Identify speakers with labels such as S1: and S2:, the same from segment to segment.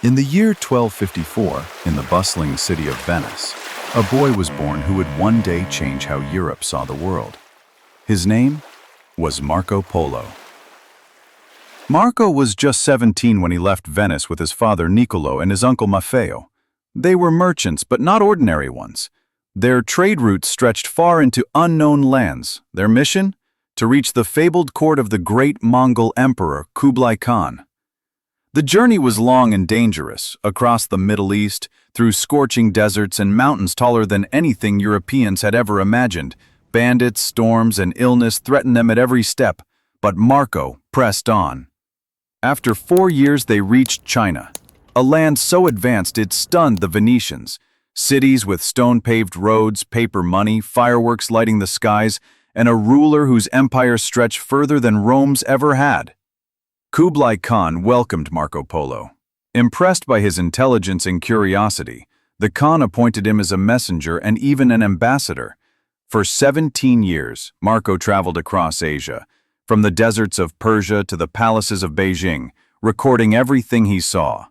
S1: In the year 1254, in the bustling city of Venice, a boy was born who would one day change how Europe saw the world. His name was Marco Polo. Marco was just 17 when he left Venice with his father Niccolo and his uncle Maffeo. They were merchants, but not ordinary ones. Their trade routes stretched far into unknown lands. Their mission? To reach the fabled court of the great Mongol emperor Kublai Khan. The journey was long and dangerous, across the Middle East, through scorching deserts and mountains taller than anything Europeans had ever imagined. Bandits, storms, and illness threatened them at every step, but Marco pressed on. After 4 years they reached China, a land so advanced it stunned the Venetians. Cities with stone-paved roads, paper money, fireworks lighting the skies, and a ruler whose empire stretched further than Rome's ever had. Kublai Khan welcomed Marco Polo. Impressed by his intelligence and curiosity, the Khan appointed him as a messenger and even an ambassador. For 17 years, Marco traveled across Asia, from the deserts of Persia to the palaces of Beijing, recording everything he saw.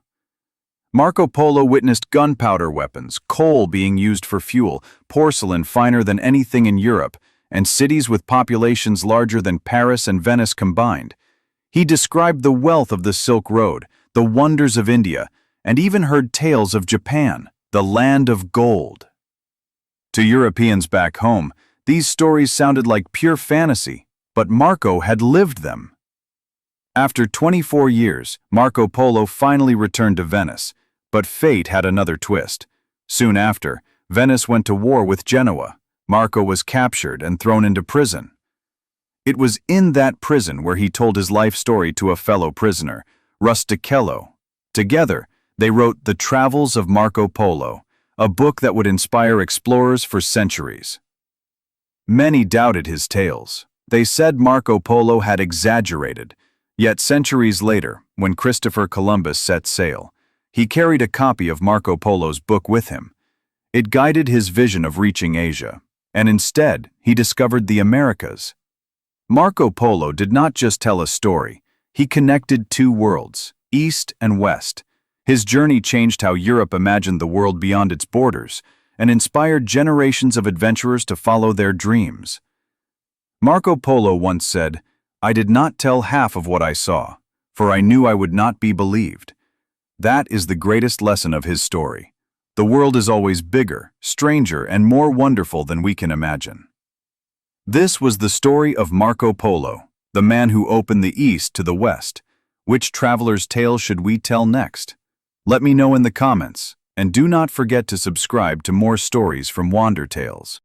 S1: Marco Polo witnessed gunpowder weapons, coal being used for fuel, porcelain finer than anything in Europe, and cities with populations larger than Paris and Venice combined. He described the wealth of the Silk Road, the wonders of India, and even heard tales of Japan, the land of gold. To Europeans back home, these stories sounded like pure fantasy, but Marco had lived them. After 24 years, Marco Polo finally returned to Venice, but fate had another twist. Soon after, Venice went to war with Genoa. Marco was captured and thrown into prison. It was in that prison where he told his life story to a fellow prisoner, Rustichello. Together, they wrote The Travels of Marco Polo, a book that would inspire explorers for centuries. Many doubted his tales. They said Marco Polo had exaggerated. Yet centuries later, when Christopher Columbus set sail, he carried a copy of Marco Polo's book with him. It guided his vision of reaching Asia, and instead, he discovered the Americas. Marco Polo did not just tell a story, he connected two worlds, East and West. His journey changed how Europe imagined the world beyond its borders, and inspired generations of adventurers to follow their dreams. Marco Polo once said, "I did not tell half of what I saw, for I knew I would not be believed." That is the greatest lesson of his story. The world is always bigger, stranger, and more wonderful than we can imagine. This was the story of Marco Polo, the man who opened the East to the West. Which traveler's tale should we tell next? Let me know in the comments, and do not forget to subscribe to more stories from Wander Tales.